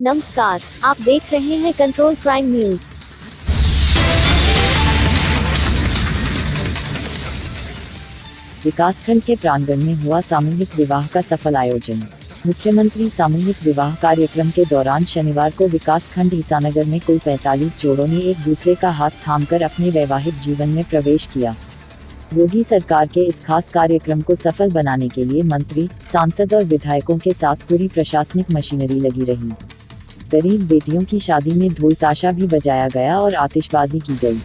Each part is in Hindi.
नमस्कार, आप देख रहे हैं कंट्रोल क्राइम न्यूज। विकासखंड के प्रांगण में हुआ सामूहिक विवाह का सफल आयोजन। मुख्यमंत्री सामूहिक विवाह कार्यक्रम के दौरान शनिवार को विकासखंड ईसानगर में कुल 45 जोड़ों ने एक दूसरे का हाथ थामकर अपने वैवाहिक जीवन में प्रवेश किया। योगी सरकार के इस खास कार्यक्रम को सफल बनाने के लिए मंत्री, सांसद और विधायकों के साथ पूरी प्रशासनिक मशीनरी लगी रही। गरीब बेटियों की शादी में ढोल ताशा भी बजाया गया और आतिशबाजी की गई।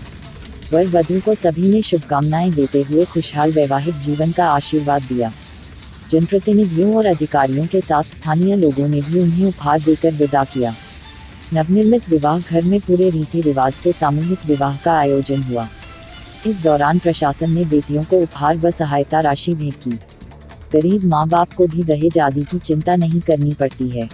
वर वधू को सभी ने शुभकामनाएं देते हुए खुशहाल वैवाहिक जीवन का आशीर्वाद दिया। जनप्रतिनिधियों और अधिकारियों के साथ स्थानीय लोगों ने भी उन्हें उपहार देकर विदा किया। नवनिर्मित विवाह घर में पूरे रीति रिवाज से सामूहिक विवाह का आयोजन हुआ। इस दौरान प्रशासन ने बेटियों को उपहार व सहायता राशि भेंट की। गरीब माँ बाप को भी दहेज आदि की चिंता नहीं करनी पड़ती है।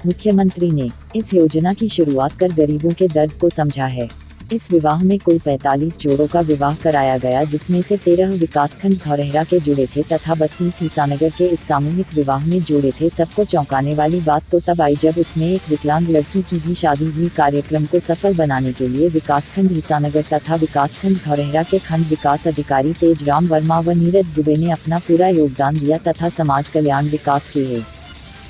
मुख्यमंत्री ने इस योजना की शुरुआत कर गरीबों के दर्द को समझा है। इस विवाह में कुल 45 जोड़ों का विवाह कराया गया, जिसमें से 13 विकासखंड धौरहरा के जुड़े थे तथा 32 ईसानगर के इस सामूहिक विवाह में जोड़े थे। सबको चौंकाने वाली बात तो तब आई जब उसमें एक विकलांग लड़की की भी शादी हुई। कार्यक्रम को सफल बनाने के लिए विकासखंड ईसानगर तथा विकासखंड धौरहरा के खंड विकास अधिकारी तेजराम वर्मा व नीरज दुबे ने अपना पूरा योगदान दिया तथा समाज कल्याण विकास के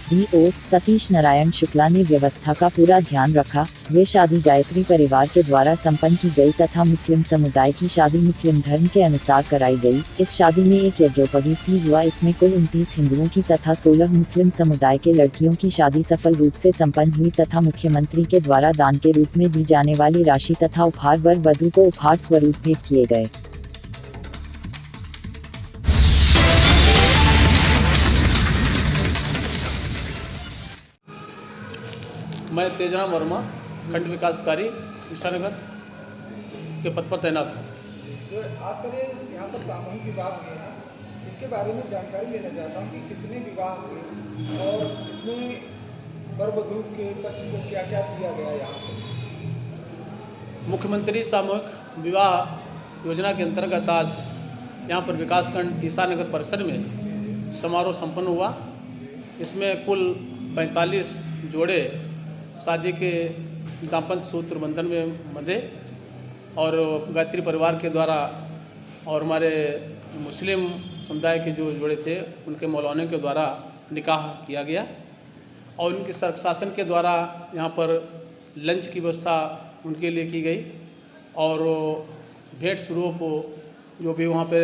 DO सतीश नारायण शुक्ला ने व्यवस्था का पूरा ध्यान रखा। वे शादी गायत्री परिवार के द्वारा संपन्न की गई तथा मुस्लिम समुदाय की शादी मुस्लिम धर्म के अनुसार कराई गई। इस शादी में एक यज्ञोपवीत भी हुआ। इसमें कुल 29 हिंदुओं की तथा 16 मुस्लिम समुदाय के लड़कियों की शादी सफल रूप से संपन्न हुई तथा मुख्यमंत्री के द्वारा दान के रूप में दी जाने वाली राशि तथा उपहार वर वधू को उपहार स्वरूप भेंट किए गए। मैं तेजराम वर्मा खंड विकास अधिकारी ईसानगर के पद पर तैनात हूँ। जो आज सर यहाँ पर सामूहिक विवाह हुए हैं, इनके बारे में जानकारी लेना चाहता हूँ कि कितने विवाह हुए और इसमें वर वधू के पक्ष को क्या क्या दिया गया यहाँ से। मुख्यमंत्री सामूहिक विवाह योजना के अंतर्गत आज यहाँ पर विकासखंड ईसानगर परिसर में समारोह संपन्न हुआ। इसमें कुल 45 जोड़े शादी के दाम्पत्य सूत्र बंधन में बंधे और गायत्री परिवार के द्वारा और हमारे मुस्लिम समुदाय के जो जोड़े थे उनके मौलाना के द्वारा निकाह किया गया और उनके शासन के द्वारा यहाँ पर लंच की व्यवस्था उनके लिए की गई और भेंट स्वरूप जो भी वहाँ पे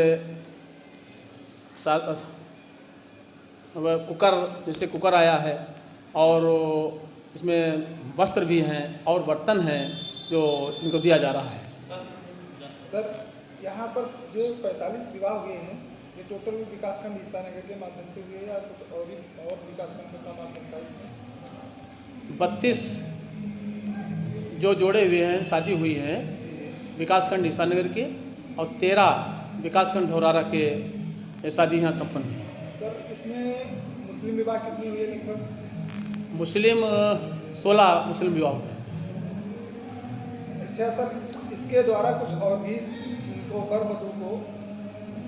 कुकर आया है और इसमें वस्त्र भी हैं और बर्तन हैं जो इनको दिया जा रहा है। सर यहाँ पर जो 45 विवाह हुए हैं ये टोटल विकासखंड ईसानगर के माध्यम से हुए या कुछ और विकासखंड का माध्यम था इसमें? 32 जो जोड़े हुए हैं शादी हुई हैं विकासखंड ईसानगर के और 13 विकासखंड धौरहरा के शादी यहाँ संपन्न है। सर इसमें मुस्लिम विवाह कितने हुए लगभग? मुस्लिम 16 मुस्लिम विवाह हुए। अच्छा सर, इसके द्वारा कुछ और भी इनको वर वधू को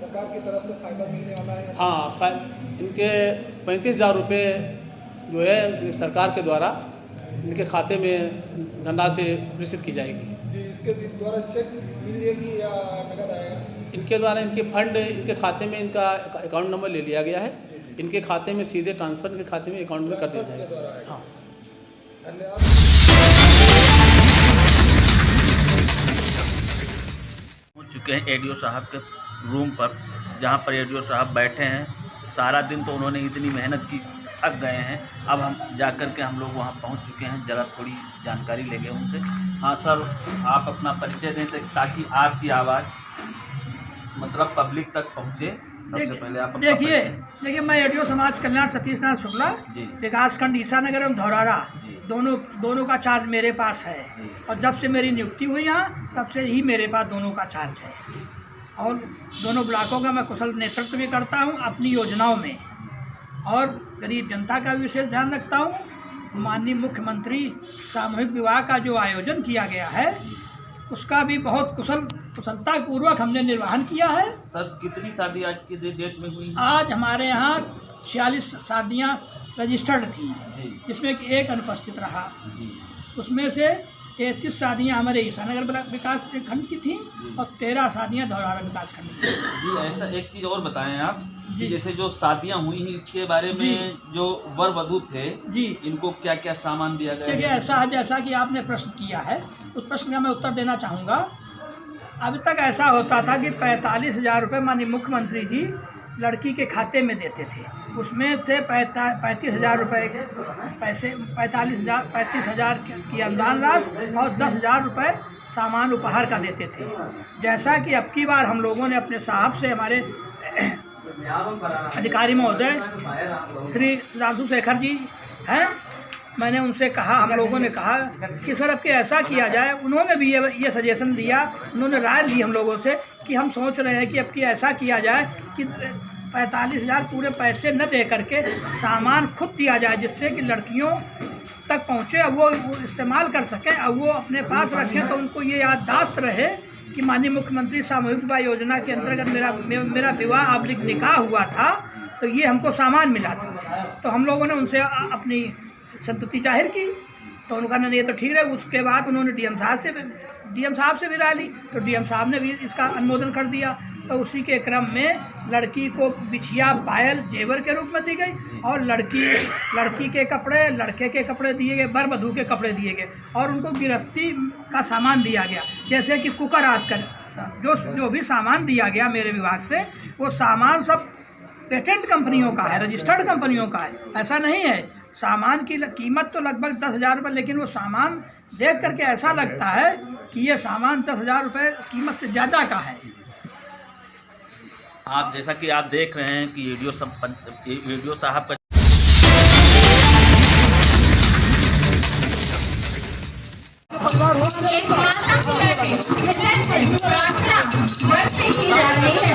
सरकार की तरफ से फायदा मिलने वाला है? हाँ, इनके 35,000 रुपये जो है सरकार के द्वारा इनके खाते में धनराशि प्रेषित की जाएगी। जी, इसके द्वारा चेक मिलेगी या नकद आएगा? इनके द्वारा इनके फंड इनके खाते में इनका अकाउंट नंबर ले लिया गया है। इनके खाते में सीधे ट्रांसफर इनके खाते में अकाउंट में कर दिया जाएगा। हाँ, धन्यवाद। पहुँच चुके हैं ADO साहब के रूम पर, जहाँ पर ADO साहब बैठे हैं। सारा दिन तो उन्होंने इतनी मेहनत की, थक गए हैं। अब हम जाकर के हम लोग वहाँ पहुँच चुके हैं। ज़रा थोड़ी जानकारी लेंगे उनसे। हाँ सर, आप अपना परिचय दें ताकि आपकी आवाज़ मतलब पब्लिक तक पहुँचे। सबसे पहले आप देखिए मैं ADO समाज कल्याण सतीश नारायण शुक्ला विकासखंड ईसानगर एवं धौरहरा दोनों का चार्ज मेरे पास है और जब से मेरी नियुक्ति हुई यहाँ तब से ही मेरे पास दोनों का चार्ज है और दोनों ब्लॉकों का मैं कुशल नेतृत्व भी करता हूँ अपनी योजनाओं में और गरीब जनता का भी विशेष ध्यान रखता हूँ। माननीय मुख्यमंत्री सामूहिक विवाह का जो आयोजन किया गया है उसका भी बहुत कुशलता पूर्वक हमने निर्वहन किया है। सर कितनी शादी आज की डेट में हुई? आज हमारे यहाँ 46 शादियाँ रजिस्टर्ड थी, जी जिसमें कि एक अनुपस्थित रहा। जी उसमें से 33 शादियाँ हमारे ईसानगर विकास खंड की थी और 13 शादियाँ धौरारा विकास खंड की थी। जी। ऐसा एक चीज़ और बताएं आप जी। कि जैसे जो शादियां हुई हैं इसके बारे में जी। जो वर वधू थे जी इनको क्या क्या सामान दिया गया देखिए, है? ऐसा है जैसा कि आपने प्रश्न किया है, उस प्रश्न का मैं उत्तर देना चाहूँगा। अभी तक ऐसा होता था कि 45,000 रुपये माननीय मुख्यमंत्री जी लड़की के खाते में देते थे। उसमें से 35,000 रुपये पैसे 35,000 की अनुदान राशि और 10,000 रुपये सामान उपहार का देते थे। जैसा कि अब की बार हम लोगों ने अपने साहब से, हमारे अधिकारी महोदय श्री सुधांशु शेखर जी हैं, मैंने उनसे कहा, हम लोगों ने कहा कि सर अब के ऐसा किया जाए। उन्होंने भी ये सजेशन दिया, उन्होंने राय ली हम लोगों से कि हम सोच रहे हैं कि अब की ऐसा किया जाए कि 45,000 पूरे पैसे न दे करके सामान खुद दिया जाए, जिससे कि लड़कियों तक पहुँचे, अब वो इस्तेमाल कर सकें, अब वो अपने पास रखें तो उनको ये याददाश्त रहे कि माननीय मुख्यमंत्री सामूहिक विवाह योजना के अंतर्गत मेरा विवाह अब निकाह हुआ था तो ये हमको सामान मिला था। तो हम लोगों ने उनसे अपनी संतुष्टि जाहिर की, तो उनका नहीं ये तो ठीक रहे। उसके बाद उन्होंने डीएम साहब से भी राय ली, तो डीएम साहब ने भी इसका अनुमोदन कर दिया। तो उसी के क्रम में लड़की को बिछिया पायल जेवर के रूप में दी गई और लड़की के कपड़े, लड़के के कपड़े दिए गए, वर वधू के कपड़े दिए गए और उनको गृहस्थी का सामान दिया गया, जैसे कि कुकर आदि का जो भी सामान दिया गया मेरे विभाग से, वो सामान सब पेटेंट कंपनियों का है, रजिस्टर्ड कंपनियों का है। ऐसा नहीं है, सामान की कीमत तो लगभग 10,000 रुपये, लेकिन वो सामान देख करके ऐसा लगता है कि ये सामान 10,000 रुपये कीमत से ज़्यादा का है। आप जैसा कि आप देख रहे हैं कि वीडियो साहब का जा रही है।